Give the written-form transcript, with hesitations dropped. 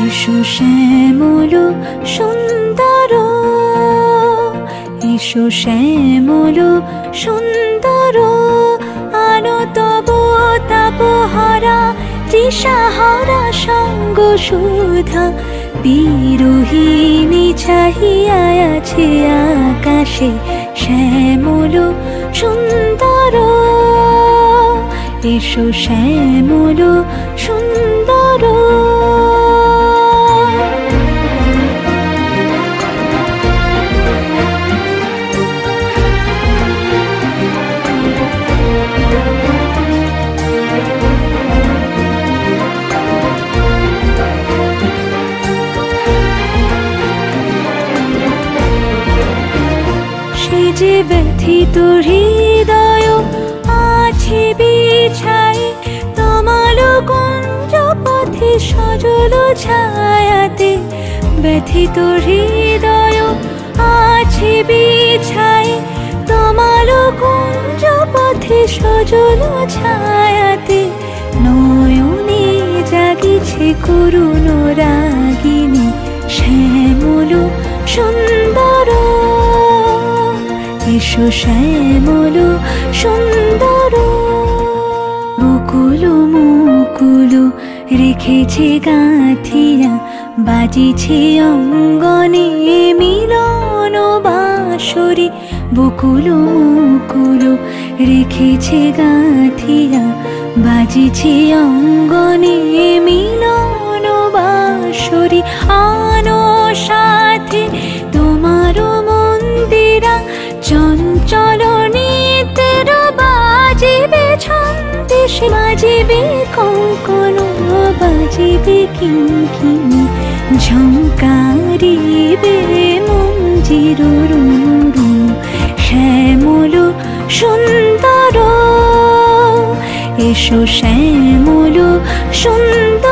এসো শ্যামল সুন্দর, এসো শ্যামল সুন্দর, আনো তব তাপহারা তৃষাহারা সঙ্গ সুধা। বিরোহিণী চাহিয়া আছে আকাশে শ্যামল সুন্দর, এসো শ্যামল সুন্দর। সে যে ব্যথিত হৃদয় আছে বিছাই, তমাল কুঞ্জ পথে সজল ছায়াতে। ব্যথিত হৃদয় আছে বিছাই, তমাল কুঞ্জ পথে সজল ছায়াতে। নয়নে জাগিছে করুণ রাগিনী শ্যামল সুন্দর, এসো শ্যামল সুন্দর। বকুল মুকুল রেখেছে গাঁথিয়া, বাজিছে অঙ্গনে মিলন বাঁশরি। বকুল মুকুল রেখেছে গাঁথিয়া, বাজিছে অঙ্গনে মিলন বাঁশরি। আনো সাথে তোমার মন্দিরা, চঞ্চল নিতের বাজিবে ছন্দে। বাজিবে কঙ্কন, বাজিবে কিঙ্কিণী, ঝঙ্কারিবে মঞ্জির রুরু। শ্যামল সুন্দর, এসো শ্যামল সুন্দর।